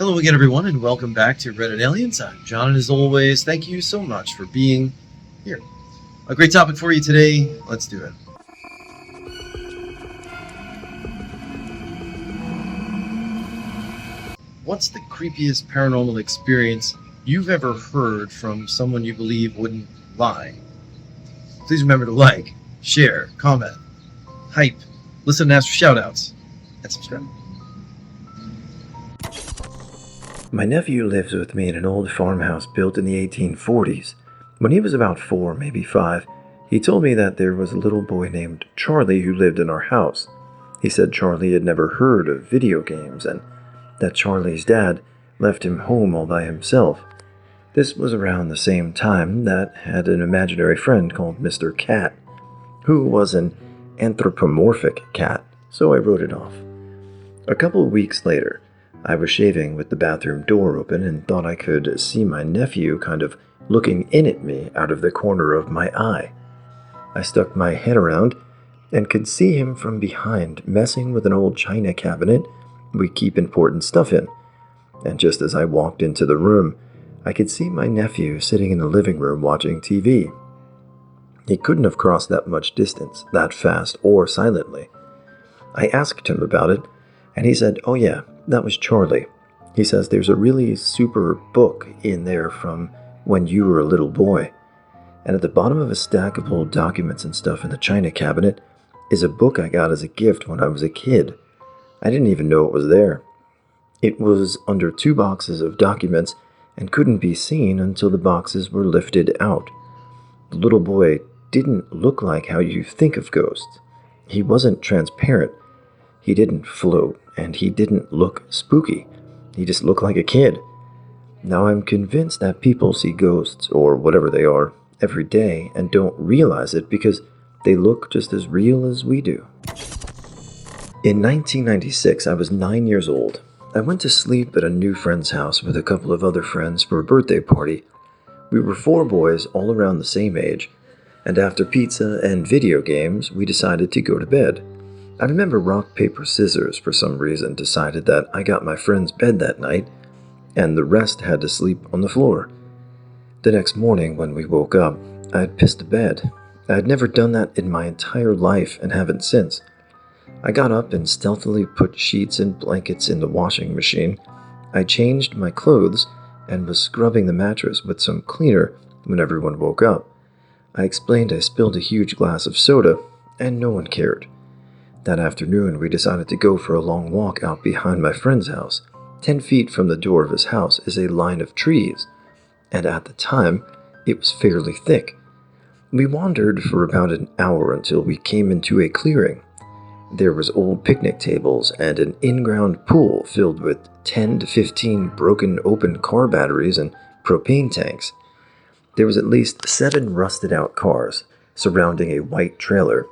Hello again, everyone, and welcome back to Reddit Aliens. I'm John, and as always, thank you so much for being here. A great topic for you today. Let's do it. What's the creepiest paranormal experience you've ever heard from someone you believe wouldn't lie? Please remember to like, share, comment, hype, listen and ask for shoutouts, and subscribe. My nephew lives with me in an old farmhouse built in the 1840s. When he was about 4, maybe 5, he told me that there was a little boy named Charlie who lived in our house. He said Charlie had never heard of video games and that Charlie's dad left him home all by himself. This was around the same time that had an imaginary friend called Mr. Cat, who was an anthropomorphic cat, so I wrote it off. A couple of weeks later, I was shaving with the bathroom door open and thought I could see my nephew kind of looking in at me out of the corner of my eye. I stuck my head around and could see him from behind messing with an old china cabinet we keep important stuff in. And just as I walked into the room, I could see my nephew sitting in the living room watching TV. He couldn't have crossed that much distance, that fast or silently. I asked him about it, and he said, "Oh yeah, that was Charlie." He says there's a really super book in there from when you were a little boy. And at the bottom of a stack of old documents and stuff in the china cabinet is a book I got as a gift when I was a kid. I didn't even know it was there. It was under 2 boxes of documents and couldn't be seen until the boxes were lifted out. The little boy didn't look like how you think of ghosts. He wasn't transparent. He didn't float, and he didn't look spooky. He just looked like a kid. Now I'm convinced that people see ghosts, or whatever they are, every day and don't realize it because they look just as real as we do. In 1996, I was 9 years old. I went to sleep at a new friend's house with a couple of other friends for a birthday party. We were 4 boys all around the same age, and after pizza and video games, we decided to go to bed. I remember rock, paper, scissors for some reason decided that I got my friend's bed that night, and the rest had to sleep on the floor. The next morning when we woke up, I had pissed the bed. I had never done that in my entire life and haven't since. I got up and stealthily put sheets and blankets in the washing machine. I changed my clothes and was scrubbing the mattress with some cleaner when everyone woke up. I explained I spilled a huge glass of soda, and no one cared. That afternoon, we decided to go for a long walk out behind my friend's house. 10 feet from the door of his house is a line of trees, and at the time, it was fairly thick. We wandered for about an hour until we came into a clearing. There was old picnic tables and an in-ground pool filled with 10 to 15 broken open car batteries and propane tanks. There was at least 7 rusted-out cars surrounding a white trailer.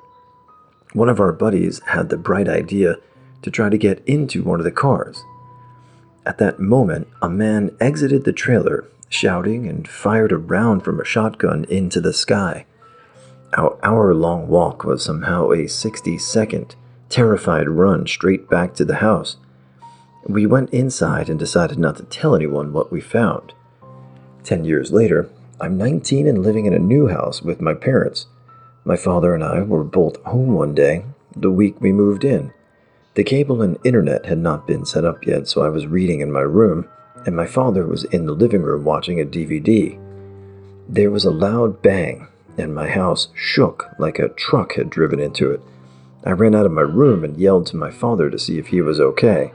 One of our buddies had the bright idea to try to get into one of the cars. At that moment, a man exited the trailer, shouting, and fired a round from a shotgun into the sky. Our hour-long walk was somehow a 60-second, terrified run straight back to the house. We went inside and decided not to tell anyone what we found. 10 years later, I'm 19 and living in a new house with my parents. My father and I were both home one day, the week we moved in. The cable and internet had not been set up yet, so I was reading in my room, and my father was in the living room watching a DVD. There was a loud bang, and my house shook like a truck had driven into it. I ran out of my room and yelled to my father to see if he was okay.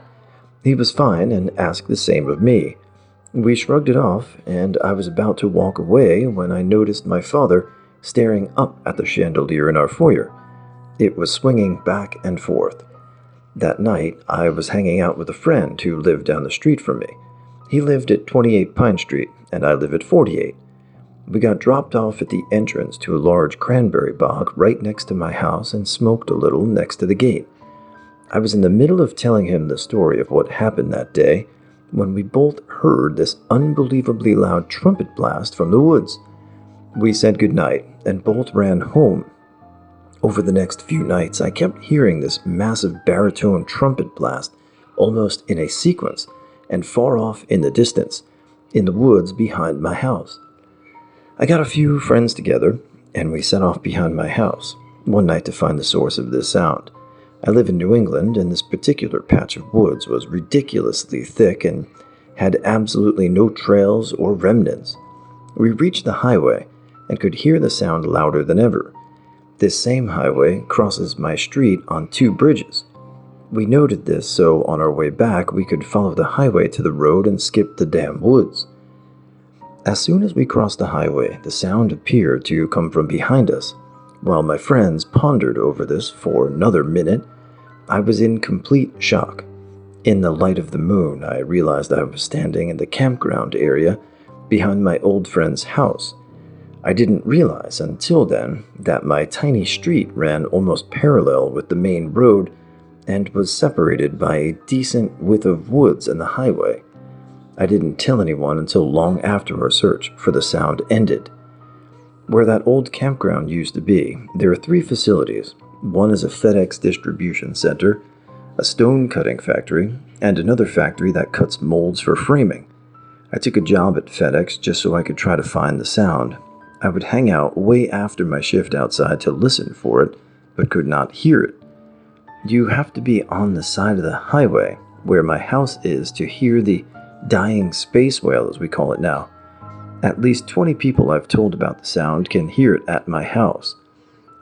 He was fine and asked the same of me. We shrugged it off, and I was about to walk away when I noticed my father staring up at the chandelier in our foyer. It was swinging back and forth. That night, I was hanging out with a friend who lived down the street from me. He lived at 28 Pine Street, and I live at 48. We got dropped off at the entrance to a large cranberry bog right next to my house and smoked a little next to the gate. I was in the middle of telling him the story of what happened that day when we both heard this unbelievably loud trumpet blast from the woods. We said goodnight and both ran home. Over the next few nights, I kept hearing this massive baritone trumpet blast, almost in a sequence, and far off in the distance, in the woods behind my house. I got a few friends together, and we set off behind my house one night to find the source of this sound. I live in New England, and this particular patch of woods was ridiculously thick and had absolutely no trails or remnants. We reached the highway and could hear the sound louder than ever. This same highway crosses my street on 2 bridges. We noted this so on our way back we could follow the highway to the road and skip the damn woods. As soon as we crossed the highway, the sound appeared to come from behind us. While my friends pondered over this for another minute, I was in complete shock. In the light of the moon, I realized I was standing in the campground area behind my old friend's house. I didn't realize until then that my tiny street ran almost parallel with the main road and was separated by a decent width of woods and the highway. I didn't tell anyone until long after our search for the sound ended. Where that old campground used to be, there are 3 facilities. One is a FedEx distribution center, a stone cutting factory, and another factory that cuts molds for framing. I took a job at FedEx just so I could try to find the sound. I would hang out way after my shift outside to listen for it, but could not hear it. You have to be on the side of the highway, where my house is, to hear the dying space whale, as we call it now. At least 20 people I've told about the sound can hear it at my house.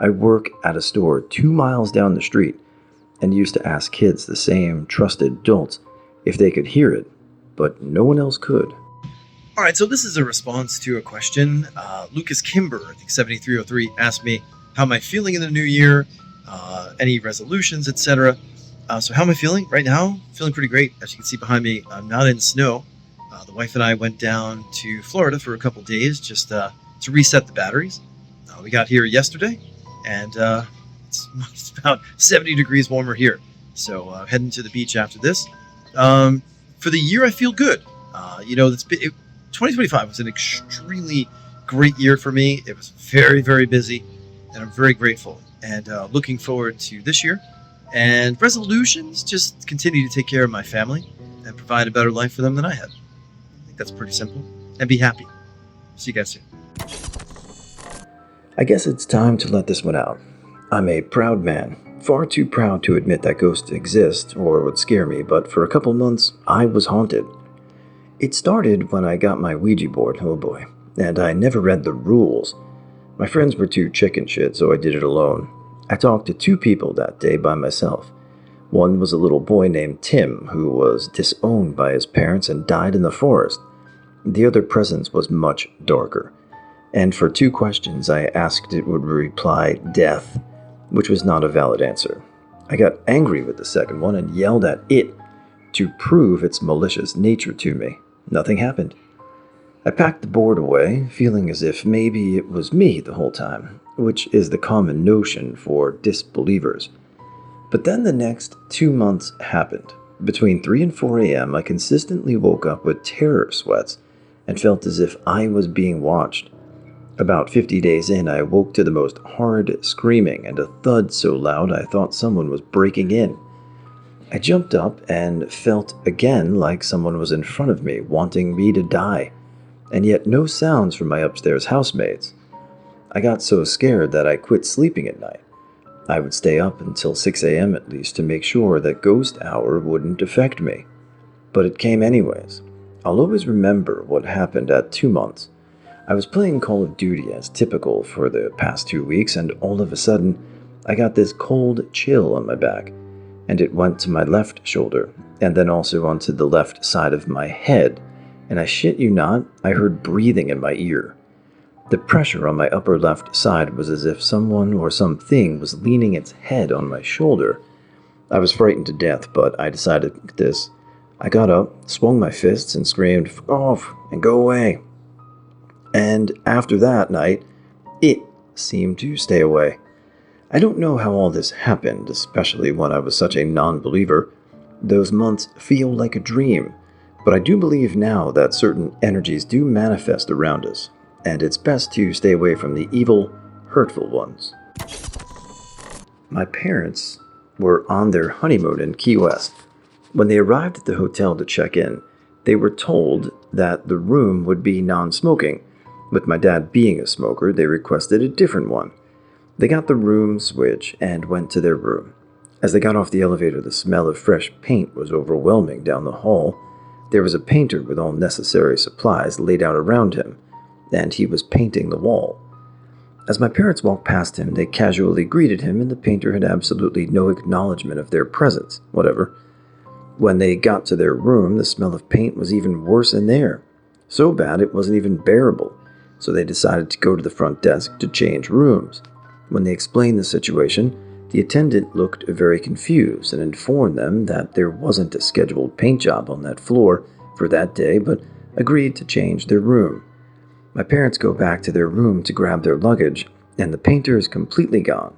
I work at a store 2 miles down the street, and used to ask kids, the same trusted adults, if they could hear it, but no one else could. All right, so this is a response to a question. Lucas Kimber, I think 7303, asked me, how am I feeling in the new year? Any resolutions, etc. So how am I feeling right now? Feeling pretty great. As you can see behind me, I'm not in snow. The wife and I went down to Florida for a couple days just to reset the batteries. We got here yesterday, and it's about 70 degrees warmer here. So heading to the beach after this. For the year, I feel good. 2025 was an extremely great year for me. It was very, very busy, and I'm very grateful. And looking forward to this year. And resolutions, just continue to take care of my family and provide a better life for them than I had. I think that's pretty simple. And be happy. See you guys soon. I guess it's time to let this one out. I'm a proud man, far too proud to admit that ghosts exist or would scare me, but for a couple months, I was haunted. It started when I got my Ouija board, oh boy, and I never read the rules. My friends were too chicken shit, so I did it alone. I talked to 2 people that day by myself. One was a little boy named Tim, who was disowned by his parents and died in the forest. The other presence was much darker. And for 2 questions I asked, it would reply death, which was not a valid answer. I got angry with the second one and yelled at it to prove its malicious nature to me. Nothing happened. I packed the board away, feeling as if maybe it was me the whole time, which is the common notion for disbelievers. But then the next 2 months happened. Between 3 and 4 a.m., I consistently woke up with terror sweats and felt as if I was being watched. About 50 days in, I woke to the most horrid screaming and a thud so loud I thought someone was breaking in. I jumped up and felt again like someone was in front of me, wanting me to die, and yet no sounds from my upstairs housemates. I got so scared that I quit sleeping at night. I would stay up until 6 a.m. at least to make sure that ghost hour wouldn't affect me. But it came anyways. I'll always remember what happened at 2 months. I was playing Call of Duty as typical for the past 2 weeks, and all of a sudden, I got this cold chill on my back, and it went to my left shoulder, and then also onto the left side of my head, and I shit you not, I heard breathing in my ear. The pressure on my upper left side was as if someone or something was leaning its head on my shoulder. I was frightened to death, but I decided this. I got up, swung my fists, and screamed, "F off, and go away." And after that night, it seemed to stay away. I don't know how all this happened, especially when I was such a non-believer. Those months feel like a dream, but I do believe now that certain energies do manifest around us, and it's best to stay away from the evil, hurtful ones. My parents were on their honeymoon in Key West. When they arrived at the hotel to check in, They were told that the room would be non-smoking. With my dad being a smoker, they requested a different one. They got the room switch and went to their room. As they got off the elevator, the smell of fresh paint was overwhelming down the hall. There was a painter with all necessary supplies laid out around him, and he was painting the wall. As my parents walked past him, they casually greeted him, and the painter had absolutely no acknowledgement of their presence. Whatever. When they got to their room, the smell of paint was even worse in there. So bad it wasn't even bearable, so they decided to go to the front desk to change rooms. When they explained the situation, the attendant looked very confused and informed them that there wasn't a scheduled paint job on that floor for that day, but agreed to change their room. My parents go back to their room to grab their luggage, and the painter is completely gone.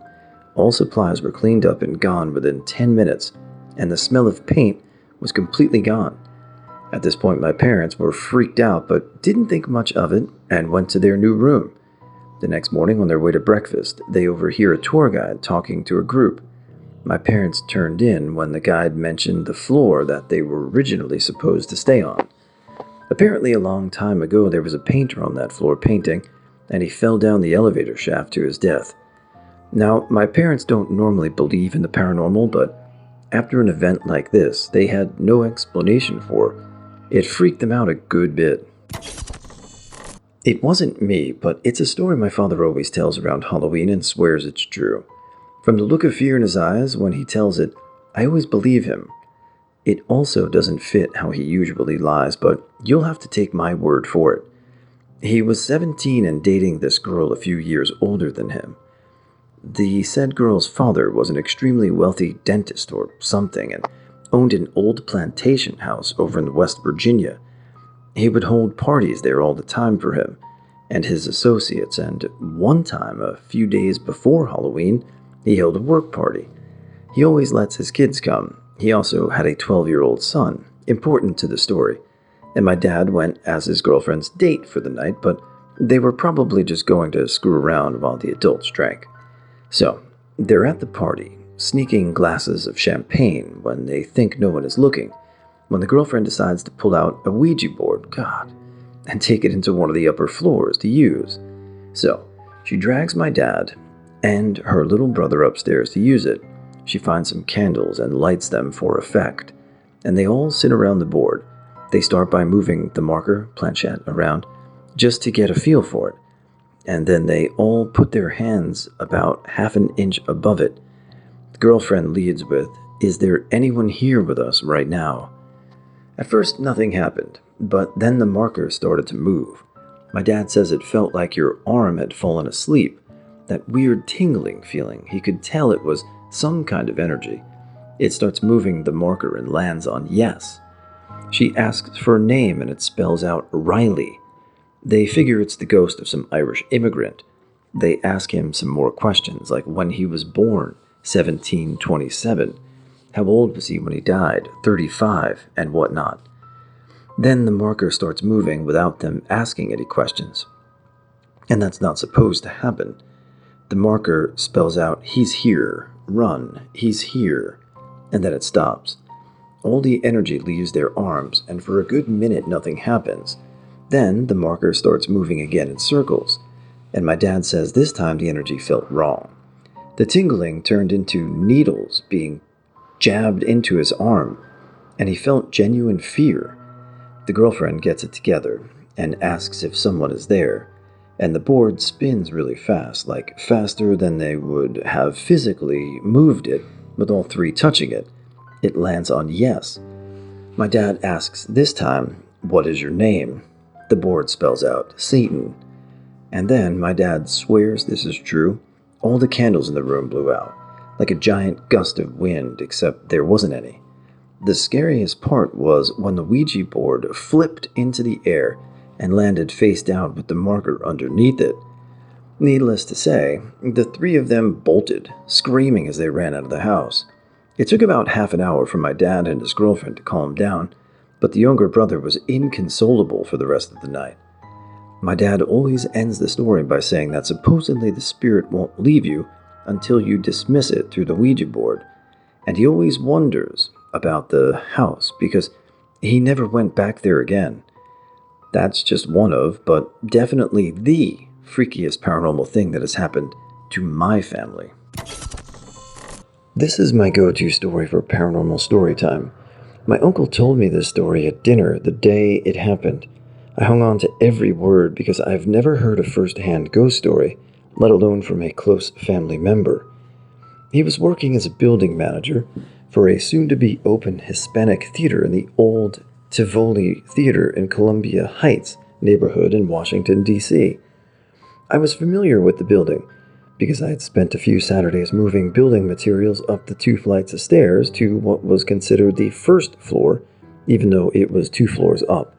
All supplies were cleaned up and gone within 10 minutes, and the smell of paint was completely gone. At this point, my parents were freaked out, but didn't think much of it and went to their new room. The next morning, on their way to breakfast, they overhear a tour guide talking to a group. My parents turned in when the guide mentioned the floor that they were originally supposed to stay on. Apparently, a long time ago, there was a painter on that floor painting, and he fell down the elevator shaft to his death. Now, my parents don't normally believe in the paranormal, but after an event like this, they had no explanation for. It freaked them out a good bit. It wasn't me, but it's a story my father always tells around Halloween and swears it's true. From the look of fear in his eyes when he tells it, I always believe him. It also doesn't fit how he usually lies, but you'll have to take my word for it. He was 17 and dating this girl a few years older than him. The said girl's father was an extremely wealthy dentist or something and owned an old plantation house over in West Virginia. He would hold parties there all the time for him and his associates, and one time, a few days before Halloween, he held a work party. He always lets his kids come. He also had a 12-year-old son, important to the story, and my dad went as his girlfriend's date for the night, but they were probably just going to screw around while the adults drank. So, they're at the party, sneaking glasses of champagne when they think no one is looking, when the girlfriend decides to pull out a Ouija board, and take it into one of the upper floors to use. So, she drags my dad and her little brother upstairs to use it. She finds some candles and lights them for effect, and they all sit around the board. They start by moving the marker planchette around just to get a feel for it, and then they all put their hands about half an inch above it. The girlfriend leads with, "Is there anyone here with us right now?" At first, nothing happened, but then the marker started to move. My dad says it felt like your arm had fallen asleep, that weird tingling feeling. He could tell it was some kind of energy. It starts moving the marker and lands on yes. She asks for a name and it spells out Riley. They figure it's the ghost of some Irish immigrant. They ask him some more questions, like when he was born, 1727. How old was he when he died, 35, and whatnot. Then the marker starts moving without them asking any questions. And that's not supposed to happen. The marker spells out, he's here, run, he's here, and then it stops. All the energy leaves their arms, and for a good minute nothing happens. Then the marker starts moving again in circles, and my dad says this time the energy felt wrong. The tingling turned into needles being jabbed into his arm, and he felt genuine fear. The girlfriend gets it together and asks if someone is there, and the board spins really fast, like faster than they would have physically moved it with all three touching it. It lands on yes. My dad asks this time, "What is your name?" The board spells out, "Satan." And then my dad swears this is true. All the candles in the room blew out, like a giant gust of wind, except there wasn't any. The scariest part was when the Ouija board flipped into the air and landed face down with the marker underneath it. Needless to say, the three of them bolted, screaming as they ran out of the house. It took about half an hour for my dad and his girlfriend to calm down, but the younger brother was inconsolable for the rest of the night. My dad always ends the story by saying that supposedly the spirit won't leave you until you dismiss it through the Ouija board, and he always wonders about the house because He never went back there again. That's just one of, but definitely the freakiest paranormal thing that has happened to my family. This is my go-to story for paranormal story time. My uncle told me this story at dinner the day it happened. I hung on to every word because I've never heard a first-hand ghost story, let alone from a close family member. He was working as a building manager for a soon-to-be open Hispanic theater in the old Tivoli Theater in Columbia Heights neighborhood in Washington, D.C. I was familiar with the building because I had spent a few Saturdays moving building materials up the 2 flights of stairs to what was considered the first floor, even though it was 2 floors up.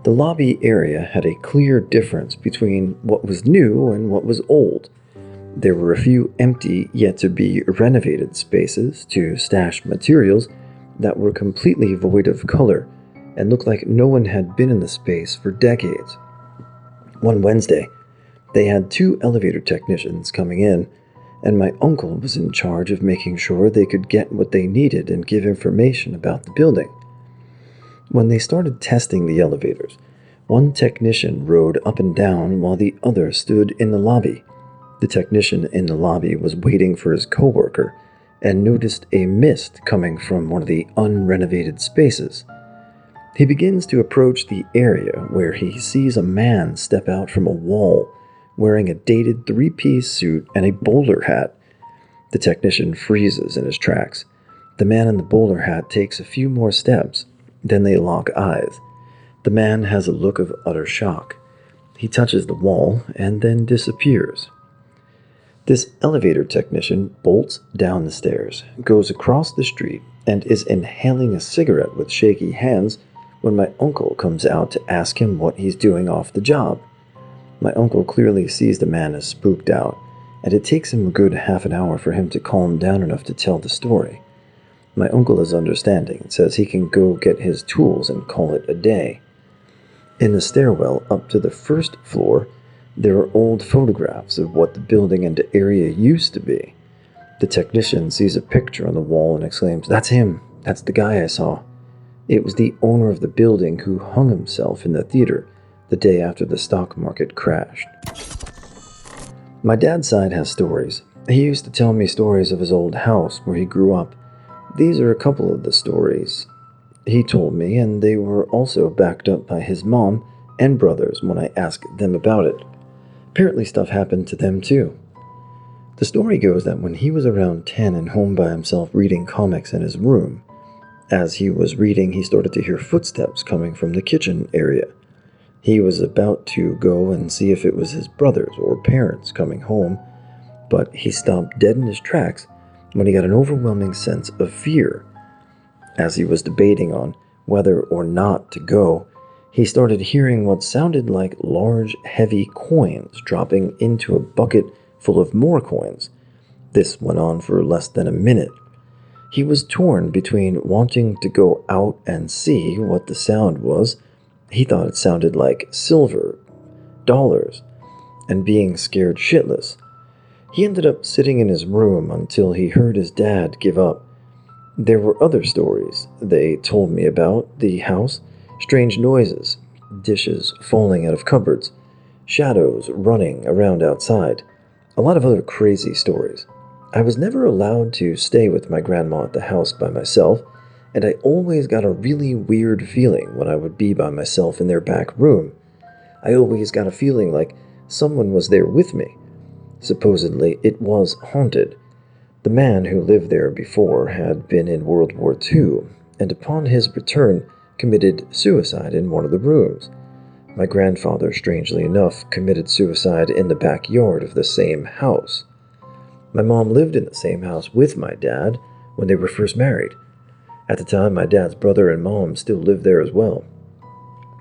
The lobby area had a clear difference between what was new and what was old. There were a few empty, yet to be renovated spaces to stash materials that were completely void of color and looked like no one had been in the space for decades. One Wednesday, they had 2 elevator technicians coming in, and my uncle was in charge of making sure they could get what they needed and give information about the building. When they started testing the elevators, one technician rode up and down while the other stood in the lobby. The technician in the lobby was waiting for his coworker and noticed a mist coming from one of the unrenovated spaces. He begins to approach the area where he sees a man step out from a wall wearing a dated 3-piece suit and a bowler hat. The technician freezes in his tracks. The man in the bowler hat takes a few more steps. Then they lock eyes. The man has a look of utter shock. He touches the wall and then disappears. This elevator technician bolts down the stairs, goes across the street, and is inhaling a cigarette with shaky hands when my uncle comes out to ask him what he's doing off the job. My uncle clearly sees the man as spooked out, and it takes him a good half an hour for him to calm down enough to tell the story. My uncle is understanding and says he can go get his tools and call it a day. In the stairwell up to the first floor, there are old photographs of what the building and area used to be. The technician sees a picture on the wall and exclaims, "That's him! That's the guy I saw." It was the owner of the building who hung himself in the theater the day after the stock market crashed. My dad's side has stories. He used to tell me stories of his old house where he grew up. These are a couple of the stories he told me, and they were also backed up by his mom and brothers when I asked them about it. Apparently stuff happened to them too. The story goes that when he was around 10 and home by himself reading comics in his room, as he was reading, he started to hear footsteps coming from the kitchen area. He was about to go and see if it was his brothers or parents coming home, but he stopped dead in his tracks when he got an overwhelming sense of fear. As he was debating on whether or not to go, he started hearing what sounded like large, heavy coins dropping into a bucket full of more coins. This went on for less than a minute. He was torn between wanting to go out and see what the sound was. He thought it sounded like silver, dollars, and being scared shitless. He ended up sitting in his room until he heard his dad give up. There were other stories they told me about the house, strange noises, dishes falling out of cupboards, shadows running around outside, a lot of other crazy stories. I was never allowed to stay with my grandma at the house by myself, and I always got a really weird feeling when I would be by myself in their back room. I always got a feeling like someone was there with me. Supposedly, it was haunted. The man who lived there before had been in World War II, and upon his return, committed suicide in one of the rooms. My grandfather, strangely enough, committed suicide in the backyard of the same house. My mom lived in the same house with my dad when they were first married. At the time, my dad's brother and mom still lived there as well.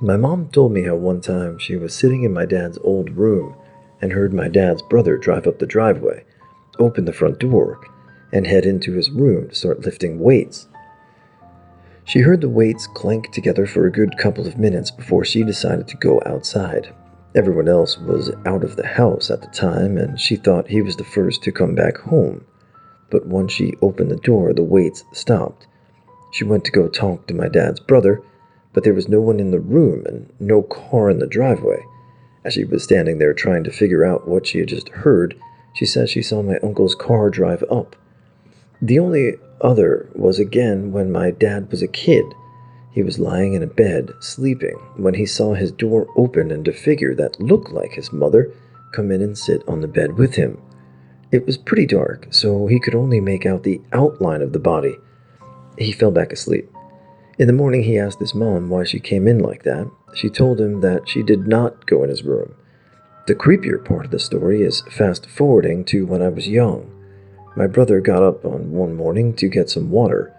My mom told me how one time she was sitting in my dad's old room and heard my dad's brother drive up the driveway, open the front door, and head into his room to start lifting weights. She heard the weights clank together for a good couple of minutes before she decided to go outside. Everyone else was out of the house at the time, and she thought he was the first to come back home. But once she opened the door, the weights stopped. She went to go talk to my dad's brother, but there was no one in the room and no car in the driveway. As she was standing there trying to figure out what she had just heard, she says she saw my uncle's car drive up. The only other was again when my dad was a kid. He was lying in a bed, sleeping, when he saw his door open and a figure that looked like his mother come in and sit on the bed with him. It was pretty dark, so he could only make out the outline of the body. He fell back asleep. In the morning, he asked his mom why she came in like that. She told him that she did not go in his room. The creepier part of the story is fast-forwarding to when I was young. My brother got up on one morning to get some water.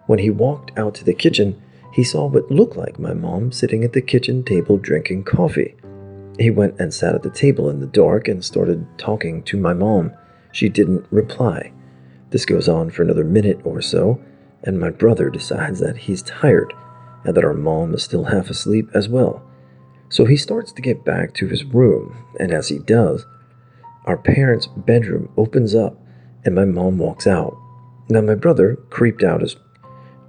When he walked out to the kitchen, he saw what looked like my mom sitting at the kitchen table drinking coffee. He went and sat at the table in the dark and started talking to my mom. She didn't reply. This goes on for another minute or so, and my brother decides that he's tired and that our mom is still half asleep as well. So he starts to get back to his room, and as he does, our parents' bedroom opens up and my mom walks out. Now my brother, creeped out,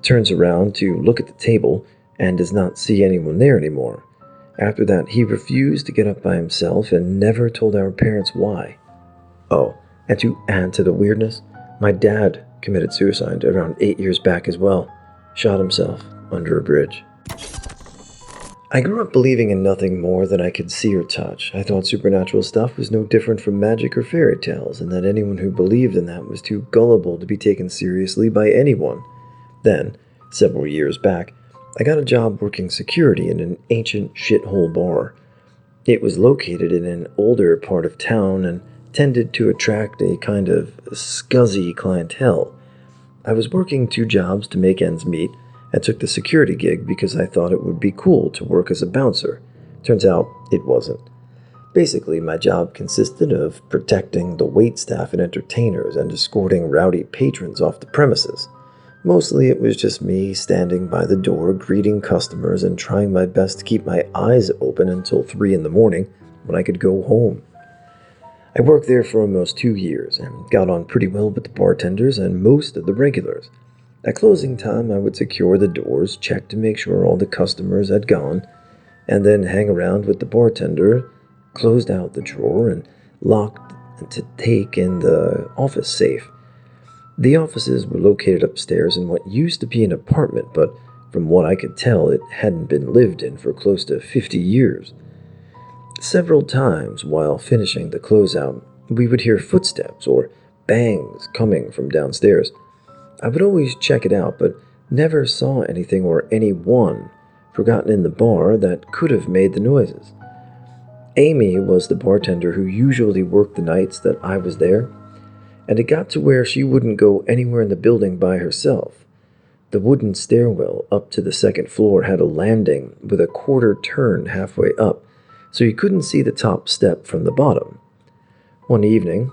turns around to look at the table and does not see anyone there anymore. After that, he refused to get up by himself and never told our parents why. Oh, and to add to the weirdness, my dad committed suicide around 8 years back as well. Shot himself under a bridge. I grew up believing in nothing more than I could see or touch. I thought supernatural stuff was no different from magic or fairy tales, and that anyone who believed in that was too gullible to be taken seriously by anyone. Then, several years back, I got a job working security in an ancient shithole bar. It was located in an older part of town and tended to attract a kind of scuzzy clientele. I was working 2 jobs to make ends meet and took the security gig because I thought it would be cool to work as a bouncer. Turns out it wasn't. Basically, my job consisted of protecting the waitstaff and entertainers and escorting rowdy patrons off the premises. Mostly it was just me standing by the door greeting customers and trying my best to keep my eyes open until 3 in the morning when I could go home. I worked there for almost 2 years and got on pretty well with the bartenders and most of the regulars. At closing time, I would secure the doors, check to make sure all the customers had gone, and then hang around with the bartender, closed out the drawer, and locked to take in the office safe. The offices were located upstairs in what used to be an apartment, but from what I could tell, it hadn't been lived in for close to 50 years. Several times while finishing the closeout, we would hear footsteps or bangs coming from downstairs. I would always check it out, but never saw anything or anyone forgotten in the bar that could have made the noises. Amy was the bartender who usually worked the nights that I was there, and it got to where she wouldn't go anywhere in the building by herself. The wooden stairwell up to the second floor had a landing with a quarter turn halfway up, so you couldn't see the top step from the bottom. One evening,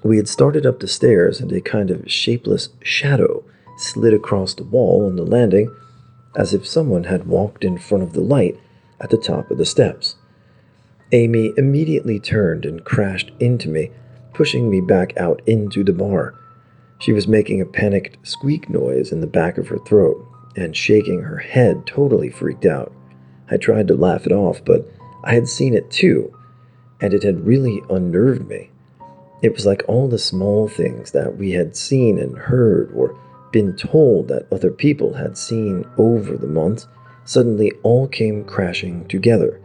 we had started up the stairs and a kind of shapeless shadow slid across the wall on the landing as if someone had walked in front of the light at the top of the steps. Amy immediately turned and crashed into me, pushing me back out into the bar. She was making a panicked squeak noise in the back of her throat and shaking her head, totally freaked out. I tried to laugh it off, but I had seen it too, and it had really unnerved me. It was like all the small things that we had seen and heard or been told that other people had seen over the months suddenly all came crashing together.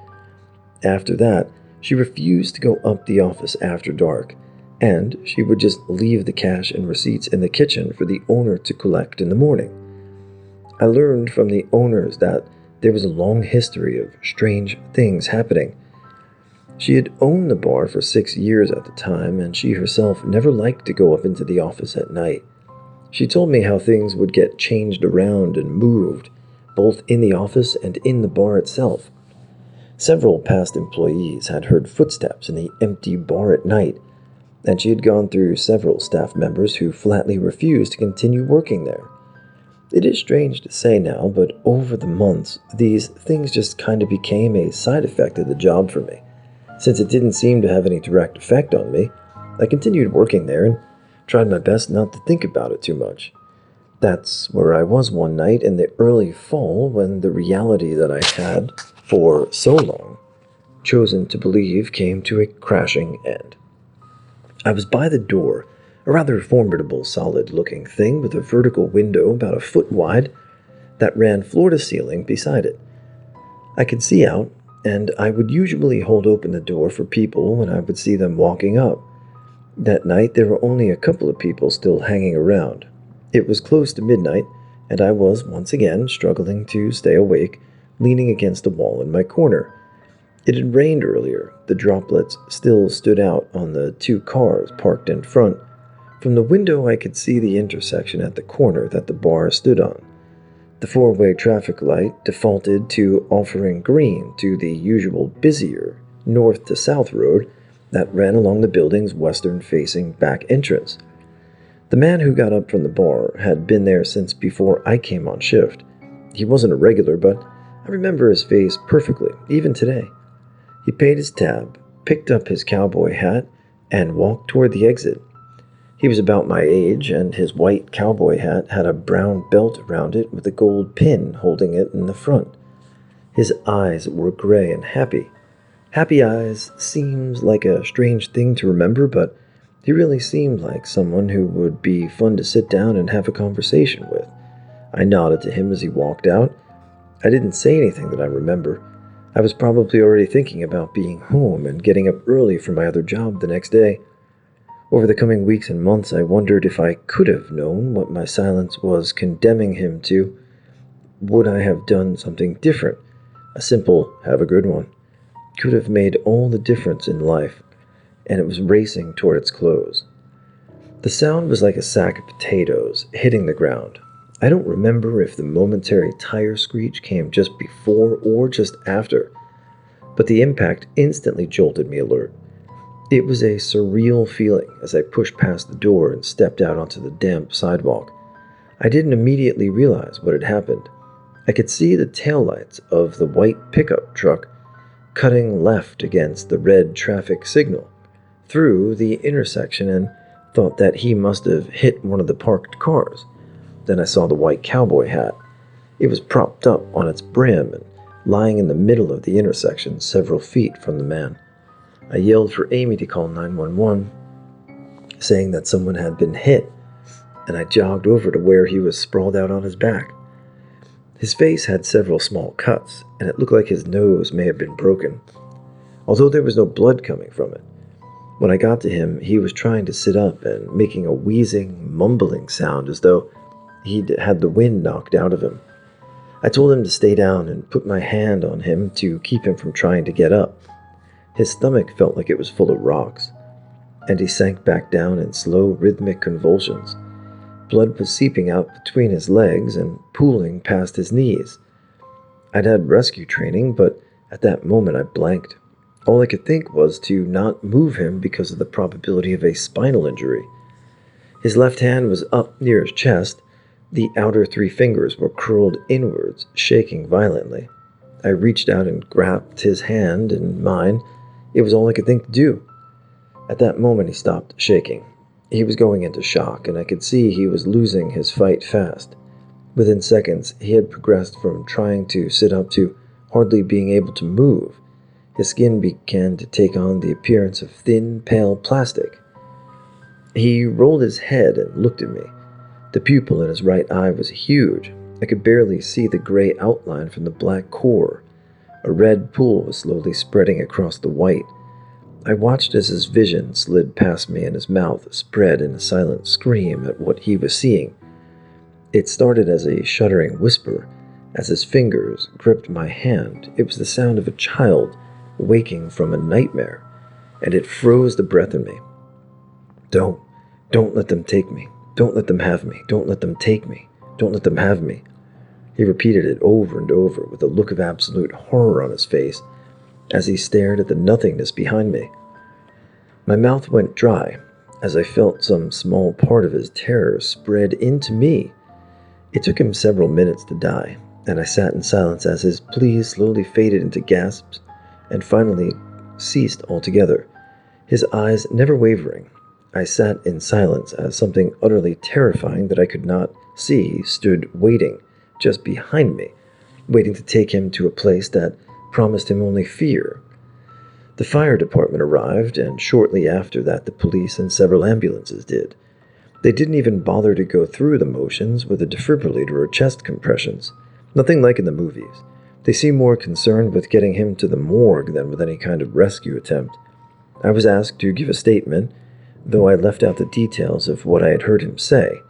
After that, she refused to go up the office after dark, and she would just leave the cash and receipts in the kitchen for the owner to collect in the morning. I learned from the owners that there was a long history of strange things happening. She had owned the bar for 6 years at the time, and she herself never liked to go up into the office at night. She told me how things would get changed around and moved, both in the office and in the bar itself. Several past employees had heard footsteps in the empty bar at night, and she had gone through several staff members who flatly refused to continue working there. It is strange to say now, but over the months, these things just kind of became a side effect of the job for me. Since it didn't seem to have any direct effect on me, I continued working there and tried my best not to think about it too much. That's where I was one night in the early fall when the reality that I had, for so long, chosen to believe came to a crashing end. I was by the door, a rather formidable, solid-looking thing with a vertical window about a foot wide that ran floor to ceiling beside it. I could see out, and I would usually hold open the door for people when I would see them walking up. That night there were only a couple of people still hanging around. It was close to midnight, and I was once again struggling to stay awake, leaning against a wall in my corner. It had rained earlier. The droplets still stood out on the two cars parked in front. From the window I could see the intersection at the corner that the bar stood on. The four-way traffic light defaulted to offering green to the usual busier north to south road that ran along the building's western-facing back entrance. The man who got up from the bar had been there since before I came on shift. He wasn't a regular, but I remember his face perfectly, even today. He paid his tab, picked up his cowboy hat, and walked toward the exit. He was about my age, and his white cowboy hat had a brown belt around it with a gold pin holding it in the front. His eyes were gray and happy. Happy eyes seems like a strange thing to remember, but he really seemed like someone who would be fun to sit down and have a conversation with. I nodded to him as he walked out. I didn't say anything that I remember. I was probably already thinking about being home and getting up early for my other job the next day. Over the coming weeks and months, I wondered if I could have known what my silence was condemning him to. Would I have done something different? A simple, have a good one, could have made all the difference in life, and it was racing toward its close. The sound was like a sack of potatoes hitting the ground. I don't remember if the momentary tire screech came just before or just after, but the impact instantly jolted me alert. It was a surreal feeling as I pushed past the door and stepped out onto the damp sidewalk. I didn't immediately realize what had happened. I could see the taillights of the white pickup truck cutting left against the red traffic signal through the intersection and thought that he must have hit one of the parked cars. Then I saw the white cowboy hat. It was propped up on its brim and lying in the middle of the intersection several feet from the man. I yelled for Amy to call 911, saying that someone had been hit, and I jogged over to where he was sprawled out on his back. His face had several small cuts, and it looked like his nose may have been broken, although there was no blood coming from it. When I got to him, he was trying to sit up and making a wheezing, mumbling sound as though he'd had the wind knocked out of him. I told him to stay down and put my hand on him to keep him from trying to get up. His stomach felt like it was full of rocks, and he sank back down in slow, rhythmic convulsions. Blood was seeping out between his legs and pooling past his knees. I'd had rescue training, but at that moment I blanked. All I could think was to not move him because of the probability of a spinal injury. His left hand was up near his chest. The outer 3 fingers were curled inwards, shaking violently. I reached out and grabbed his hand in mine. It was all I could think to do. At that moment he stopped shaking. He was going into shock, and I could see he was losing his fight fast. Within seconds, he had progressed from trying to sit up to hardly being able to move. His skin began to take on the appearance of thin, pale plastic. He rolled his head and looked at me. The pupil in his right eye was huge. I could barely see the gray outline from the black core. A red pool was slowly spreading across the white. I watched as his vision slid past me and his mouth spread in a silent scream at what he was seeing. It started as a shuddering whisper. As his fingers gripped my hand, it was the sound of a child waking from a nightmare, and it froze the breath in me. Don't let them take me. Don't let them have me. Don't let them take me. Don't let them have me. He repeated it over and over with a look of absolute horror on his face as he stared at the nothingness behind me. My mouth went dry as I felt some small part of his terror spread into me. It took him several minutes to die, and I sat in silence as his pleas slowly faded into gasps and finally ceased altogether, his eyes never wavering. I sat in silence as something utterly terrifying that I could not see stood waiting just behind me, waiting to take him to a place that promised him only fear. The fire department arrived, and shortly after that the police and several ambulances did. They didn't even bother to go through the motions with a defibrillator or chest compressions. Nothing like in the movies. They seemed more concerned with getting him to the morgue than with any kind of rescue attempt. I was asked to give a statement, though I left out the details of what I had heard him say.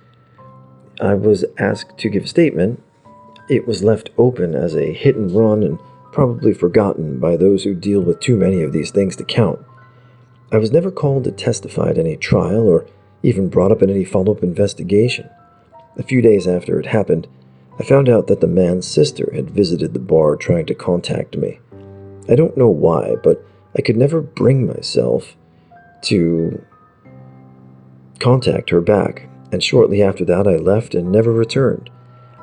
I was asked to give a statement. It was left open as a hit and run and probably forgotten by those who deal with too many of these things to count. I was never called to testify at any trial or even brought up in any follow-up investigation. A few days after it happened, I found out that the man's sister had visited the bar trying to contact me. I don't know why, but I could never bring myself to contact her back, and shortly after that I left and never returned.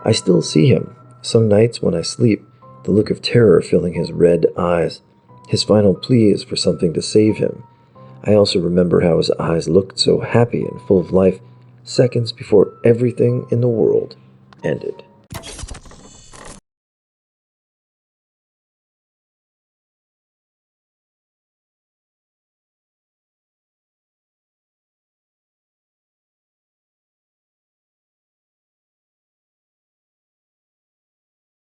I still see him, some nights when I sleep, the look of terror filling his red eyes. His final plea is for something to save him. I also remember how his eyes looked so happy and full of life seconds before everything in the world ended.